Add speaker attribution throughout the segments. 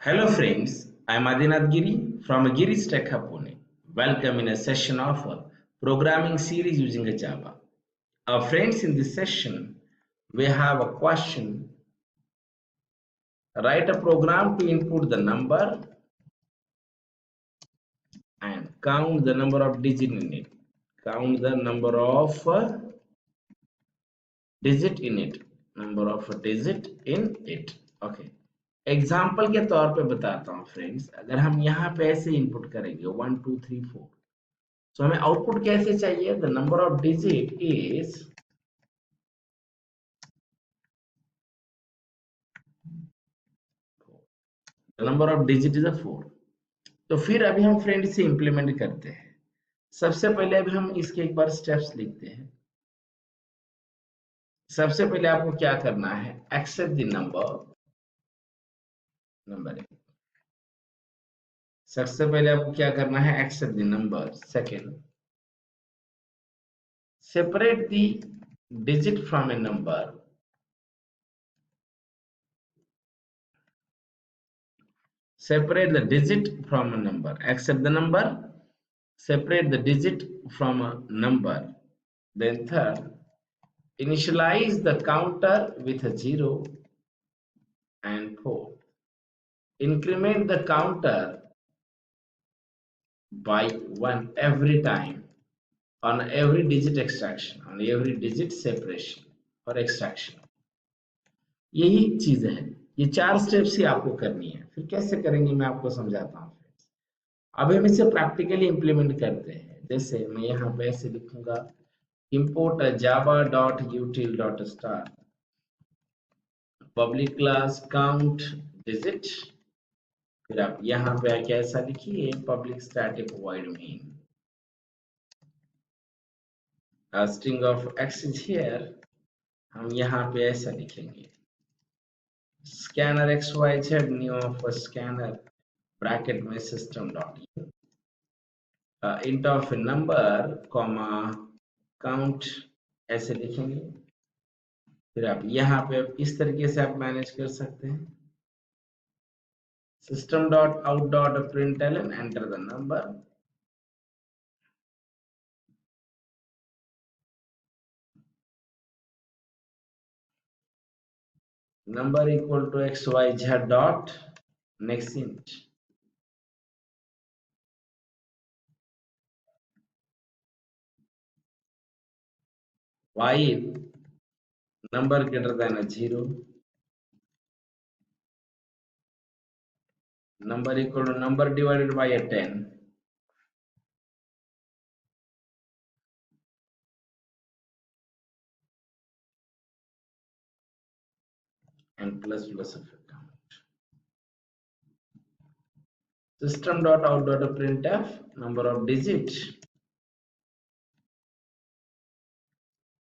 Speaker 1: Hello friends, I am Adinath Giri from Giri's Tech Hub Pune. Welcome in a session of a programming series using a Java. Our friends, in this session, we have a question. Write a program to input the number and count the number of digits in it. Count the number of digit in it. Number of digit in it. Okay. Example के तौर पे बताता हूँ friends, अगर हम यहाँ पे ऐसे इनपुट करेंगे 1 2 3 4, तो हमें आउटपुट कैसे चाहिए? The number of digit is number of digit is 4। तो फिर अभी हम फ्रेंड इसे इंप्लीमेंट करते हैं। सबसे पहले अभी हम इसके एक बार स्टेप्स लिखते हैं। सबसे पहले आपको क्या करना है? एक्सेप्ट द नंबर एक। सबसे पहले आपको क्या करना है? Accept the number. Second, separate the digit from a number. Separate the digit from a number. Accept the number. Separate the digit from a number. Then third, initialize the counter with a 0 and 4. Increment the counter by 1 every time on every digit extraction, on every digit separation or extraction. यही चीज है। ये 4 steps ही आपको करनी है। फिर कैसे करेंगे मैं आपको समझाता हूँ। अब हम इसे प्रैक्टिकली इंप्लीमेंट करते हैं। जैसे मैं यहाँ पे ऐसे लिखूंगा, import java.util.star public class count digit। फिर आप यहाँ पे आके ऐसा लिखिए, public static void main string of x is here। हम यहाँ पे ऐसा लिखेंगे, scanner xyz new of a scanner bracket में system dot int of number comma count ऐसे लिखेंगे। फिर आप यहाँ पे इस तरीके से आप मैनेज कर सकते हैं। system dot out dot println enter the number। number equal to xyz dot next int। while number greater than a 0, number equal to number divided by a 10, and plus plus of a count। system dot out dot printf number of digit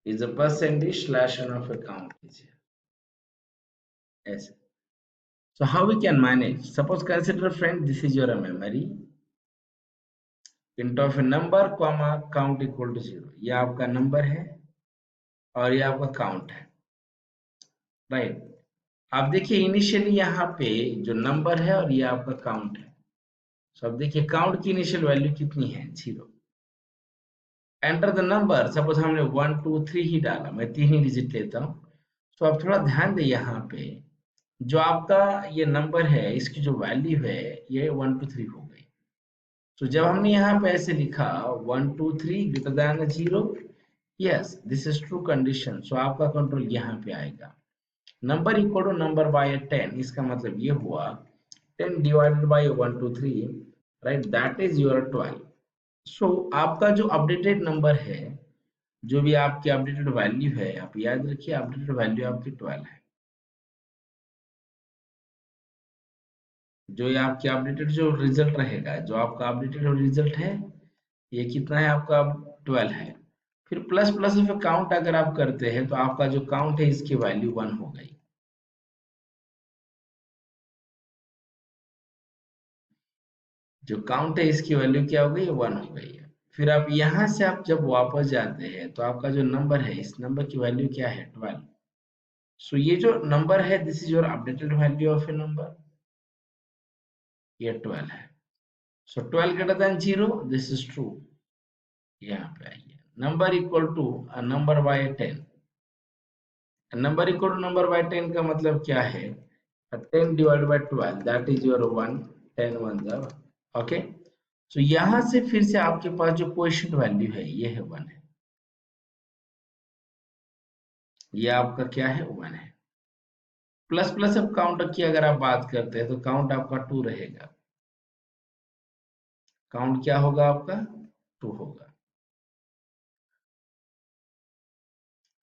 Speaker 1: is a percentage slash n of a count is here। Yes. So how we can manage? Suppose consider friend, this is your memory, int of a number comma count equal to 0। ये आपका number है और ये आपका count है, right. आप देखिए initially यहाँ पे जो नंबर है और ये आपका काउंट है। सो अब देखिए काउंट की इनिशियल वैल्यू कितनी है? 0। Enter the number. सपोज हमने 1 2 3 ही डाला, मैं 3 ही डिजिट लेता हूँ। तो आप थोड़ा ध्यान दें, यहाँ पे जो आपका ये नंबर है इसकी जो वैल्यू है ये 1 2 3 हो गई। तो जब हमने यहाँ पे ऐसे लिखा 1 2 3 greater than 0, yes this is true condition, so आपका कंट्रोल यहाँ पे आएगा। Number equal to number by 10, इसका मतलब ये हुआ 10 divided by 1 2 3, right, that is your 12। So आपका जो अपडेटेड नंबर है, जो भी आपकी अपडेटेड वैल्यू है, आप याद रखिए अपडेटेड वैल्यू आपकी 12 है। जो ये आपकी अपडेटेड जो रिजल्ट रहेगा, जो आपका अपडेटेड रिजल्ट है, ये कितना है आपका? 12 है। फिर प्लस प्लस ऑफ काउंट अगर आप करते हैं तो आपका जो काउंट है इसकी वैल्यू 1 हो गई। जो काउंट है इसकी वैल्यू क्या हो गई? 1 हो गई है। फिर आप यहाँ से आप जब वापस जाते हैं तो आपका जो नंबर है, इस नंबर की वैल्यू क्या है? 12। सो ये जो नंबर है this is your updated value of a number. ये 12 है। So 12 greater than 0, this is true. यहाँ पे आइए, number equal to number by 10। Number equal to number by 10 का मतलब क्या है? 10 divide by 12, that is your 1। 10 1 जा, ओके। तो यहां से फिर से आपके पास जो क्वोशिएंट वैल्यू है ये है 1 है, ये आपका क्या है? 1 है। प्लस प्लस अब काउंट की अगर आप बात करते हैं तो काउंट आपका 2 रहेगा। काउंट क्या होगा आपका? 2 होगा।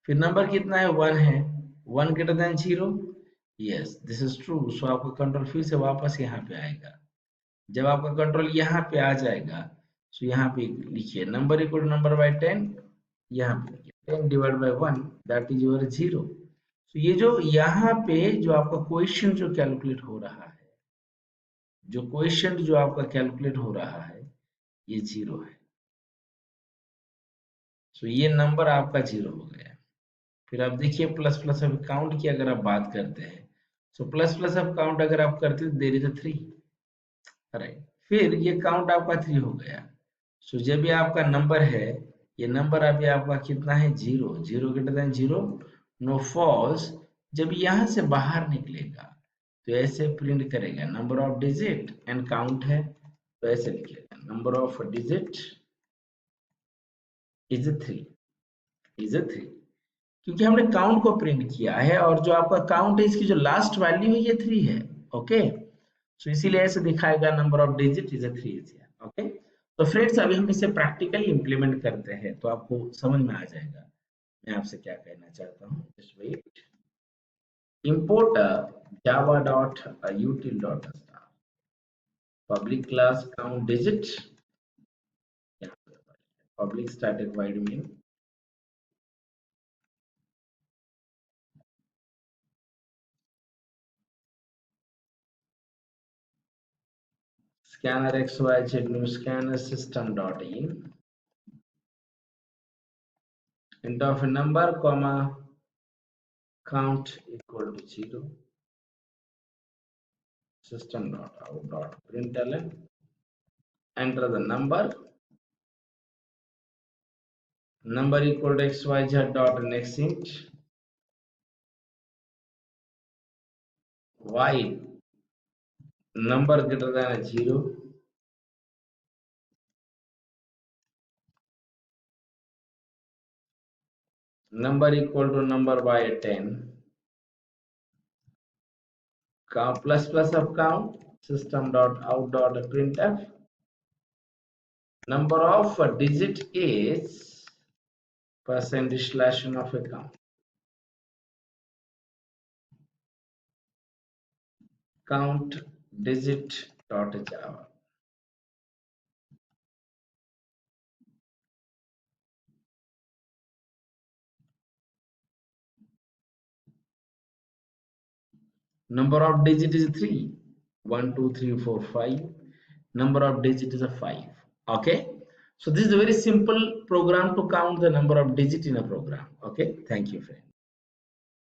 Speaker 1: फिर नंबर कितना है? 1 है। 1 greater than 0, yes this is true. So आपका कंट्रोल फिर से वापस यहाँ पे आएगा। जब आपका कंट्रोल यहाँ पे आ जाएगा, सो यहाँ पे लिखिए number equal to number by 10, यहाँ पे लिखिए 10 divide by 1, that is your 0। तो ये जो यहाँ पे जो आपका क्वेश्चन जो कैलकुलेट हो रहा है, जो क्वेश्चन जो आपका कैलकुलेट हो रहा है, ये 0 है। सो ये नंबर आपका 0 हो गया। फिर आप देखिए प्लस प्लस अब काउंट की अगर आप बात करते हैं, सो प्लस प्लस अब काउंट अगर आप करते हैं, देयर इज अ 3, राइट। फिर ये काउंट आपका 3 हो गया। सो जब ये आपका नंबर है, ये नंबर अभी आपका कितना है? 0। 0 ग्रेटर देन 0, नो फॉल्स। जब यहाँ से बाहर निकलेगा तो ऐसे प्रिंट करेगा number of digit and count है, तो ऐसे लिखेगा number of digit is 3, is 3, क्योंकि हमने काउंट को प्रिंट किया है और जो आपका काउंट है इसकी जो लास्ट वैल्यू है ये 3 है, ओके। सो इसीलिए ऐसे दिखाएगा number of digit is 3, okay. तो फ्रेंड्स अभी हम इसे प्रैक्टिकली इंप्लीमेंट करते हैं तो आपको समझ में आ जाएगा मैं आपसे क्या कहना चाहता हूँ। Just wait, import java.util.star public class count digit, public static void main, scanner xyz new scanner system.in, int of a number comma count equal to 0, system.out.println, enter the number equal to xyz dot next int, void number greater than 0, number equal to number by 10, count plus plus of count, system.out.printf, number of digit is %/ of a count digit dot java. Number of digit is 3, 1 2 3 4 5. Number of digit is a 5, okay. So this is a very simple program to count the number of digit in a program, okay. Thank you friends.